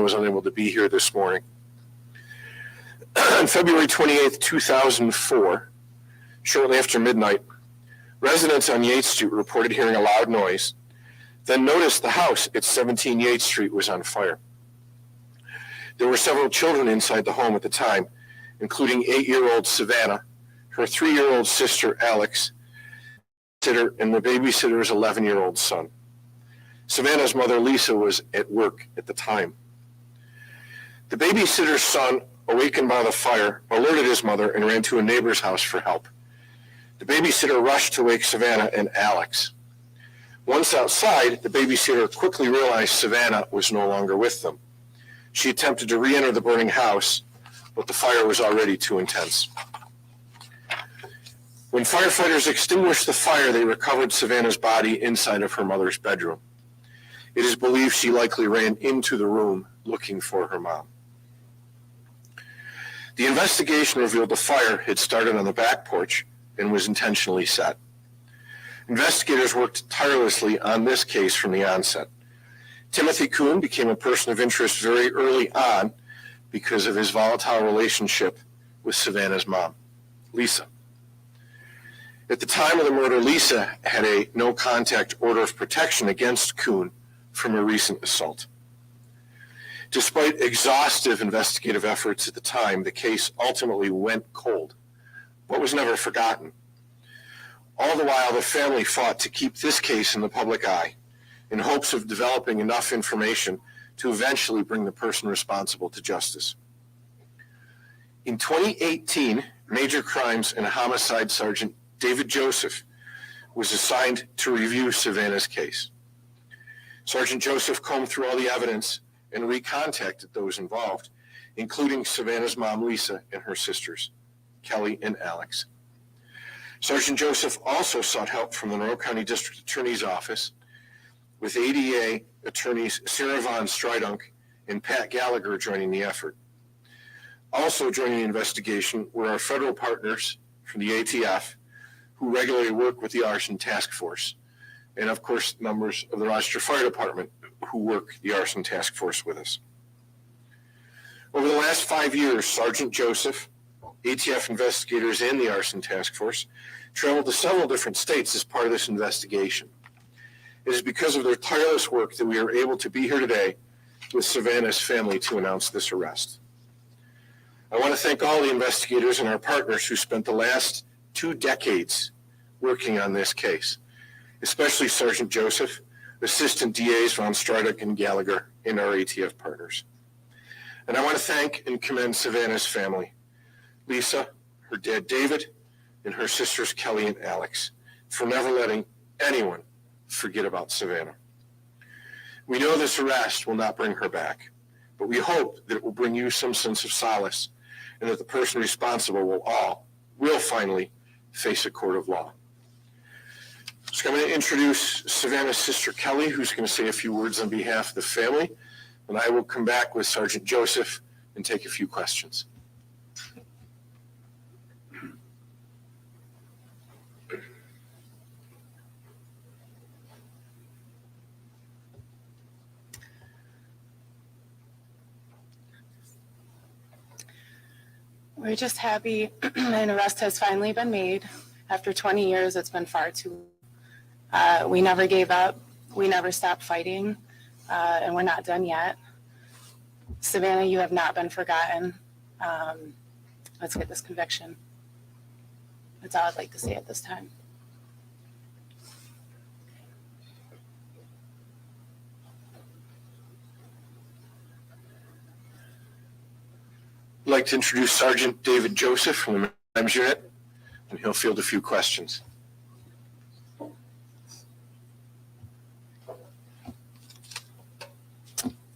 was unable to be here this morning. On February 28th, 2004, shortly after midnight, residents on Yates Street reported hearing a loud noise, then noticed the house at 17 Yates Street was on fire. There were several children inside the home at the time, including 8-year-old Savannah, her 3-year-old sister Alex, and the babysitter's 11-year-old son. Savannah's mother, Lisa, was at work at the time. The babysitter's son, awakened by the fire, alerted his mother and ran to a neighbor's house for help. The babysitter rushed to wake Savannah and Alex. Once outside, the babysitter quickly realized Savannah was no longer with them. She attempted to re-enter the burning house, but the fire was already too intense. When firefighters extinguished the fire, they recovered Savannah's body inside of her mother's bedroom. It is believed she likely ran into the room looking for her mom. The investigation revealed the fire had started on the back porch and was intentionally set. Investigators worked tirelessly on this case from the onset. Timothy Kuhn became a person of interest very early on because of his volatile relationship with Savannah's mom, Lisa. At the time of the murder, Lisa had a no-contact order of protection against Kuhn from a recent assault. Despite exhaustive investigative efforts at the time, the case ultimately went cold, but was never forgotten. All the while, the family fought to keep this case in the public eye in hopes of developing enough information to eventually bring the person responsible to justice. In 2018, Major Crimes and Homicide Sergeant David Joseph was assigned to review Savannah's case. Sergeant Joseph combed through all the evidence and recontacted those involved, including Savannah's mom, Lisa, and her sisters, Kelly and Alex. Sergeant Joseph also sought help from the Monroe County District Attorney's Office, with ADA attorneys Sarah Von Stridunk and Pat Gallagher joining the effort. Also joining the investigation were our federal partners from the ATF, who regularly work with the Arson Task Force, and of course, members of the Rochester Fire Department who work the Arson Task Force with us. Over the last 5 years, Sergeant Joseph, ATF investigators, and the Arson Task Force traveled to several different states as part of this investigation. It is because of their tireless work that we are able to be here today with Savannah's family to announce this arrest. I want to thank all the investigators and our partners who spent the last 2 decades working on this case, especially Sergeant Joseph, Assistant DAs Von Striduk and Gallagher, and our ATF partners. And I want to thank and commend Savannah's family, Lisa, her dad David, and her sisters Kelly and Alex, for never letting anyone forget about Savannah. We know this arrest will not bring her back, but we hope that it will bring you some sense of solace and that the person responsible will finally face a court of law. So I'm going to introduce Savannah's sister Kelly, who's going to say a few words on behalf of the family, and I will come back with Sergeant Joseph and take a few questions. We're just happy an arrest has finally been made. After 20 years, it's been far too long. We never gave up. We never stopped fighting, and we're not done yet. Savannah, you have not been forgotten. Let's get this conviction. That's all I'd like to say at this time. I'd like to introduce Sergeant David Joseph from the Crimes Unit, and he'll field a few questions.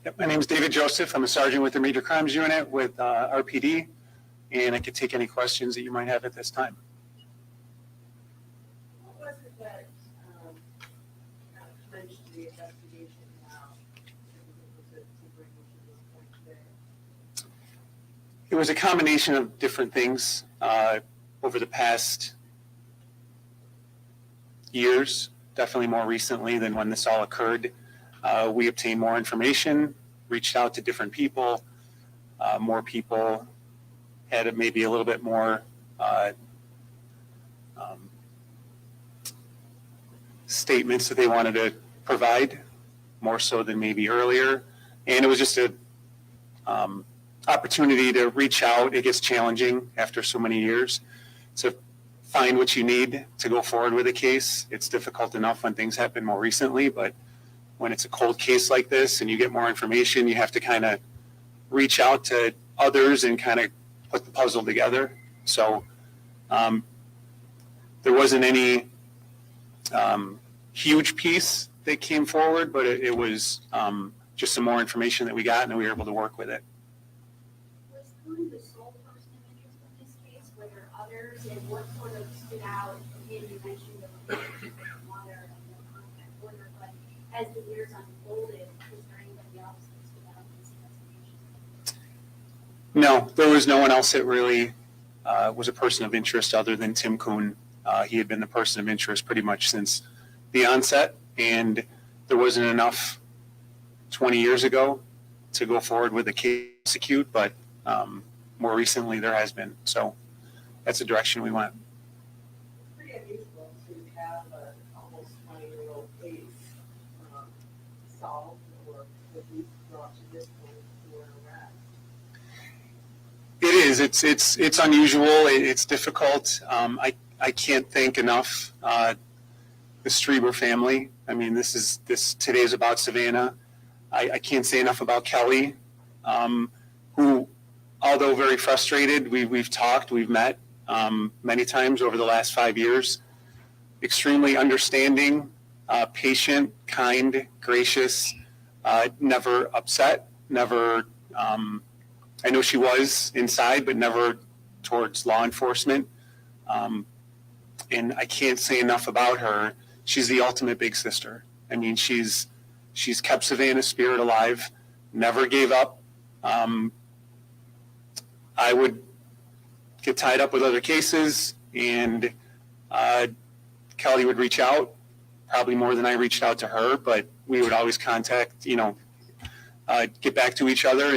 Yep, my name is David Joseph. I'm a sergeant with the Major Crimes Unit with RPD, and I can take any questions that you might have at this time. What was it that clenched the investigation now? It was a combination of different things over the past years, definitely more recently than when this all occurred. We obtained more information reached out to different people. More people had maybe a little bit more statements that they wanted to provide, more so than maybe earlier. And it was just a opportunity to reach out. It gets challenging after so many years to find what you need to go forward with a case. It's difficult enough when things happen more recently, but when it's a cold case like this and you get more information, you have to kind of reach out to others and kind of put the puzzle together. So there wasn't any huge piece that came forward, but it was just some more information that we got, and we were able to work with it. Was Kuhn the sole person of interest in this case? Were there others, and what sort of stood out? Again, you mentioned the mother and the contact order, but as the years unfolded, was there anybody else that stood out in this investigation? No, there was no one else that really was a person of interest other than Tim Kuhn. He had been the person of interest pretty much since the onset, and there wasn't enough 20 years ago to go forward with a case execute, but more recently there has been. So that's the direction we went. Pretty unusual to have an almost 20-year-old case solved or at least brought to this point for an arrest. It is. It's unusual. It's difficult. I can't thank enough the Strieber family. I mean, this today is about Savannah. I can't say enough about Kelly, who, although very frustrated, we've talked, we've met many times over the last 5 years. Extremely understanding, patient, kind, gracious, never upset, never. I know she was inside, but never towards law enforcement. And I can't say enough about her. She's the ultimate big sister. I mean, she's kept Savannah's spirit alive, never gave up. I would get tied up with other cases, and Kelly would reach out, probably more than I reached out to her, but we would always contact, get back to each other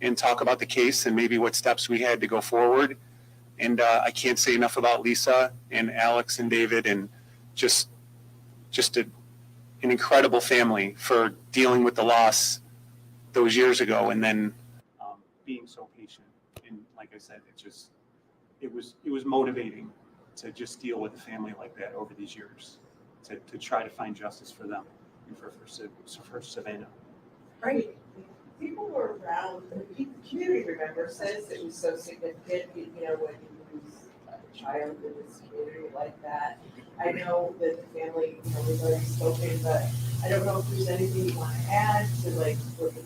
and talk about the case and maybe what steps we had to go forward. And I can't say enough about Lisa and Alex and David, and just an incredible family for dealing with the loss those years ago, and then being so patient. And like I said, it was motivating to just deal with a family like that over these years, to try to find justice for them and for Savannah. Right. People were around, the community, remember, says it was so significant, when you lose a child in this community like that. I know that the family, we've already spoken, but I don't know if there's anything you want to add to what the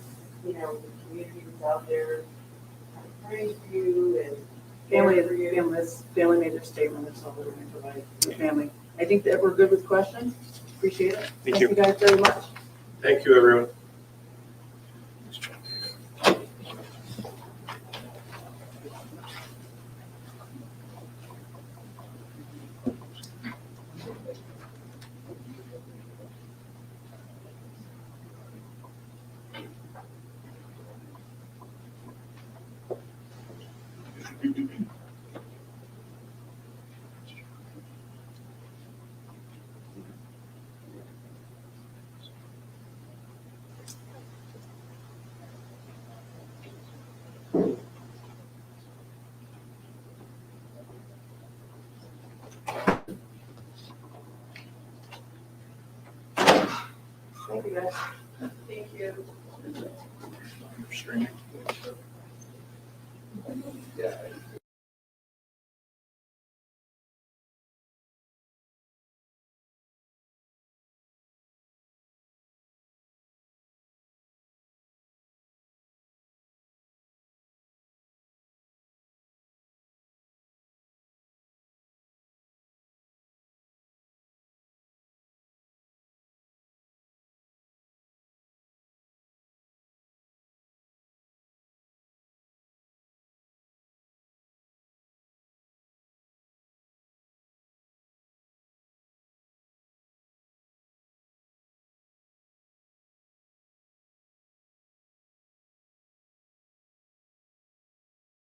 community was out there kind of praying for you and Family made their statement, that's all we're going to provide the family. I think that we're good with questions. Appreciate it. Thank you. You guys very much. Thank you, everyone. Thank you, guys. thank you. Streaming.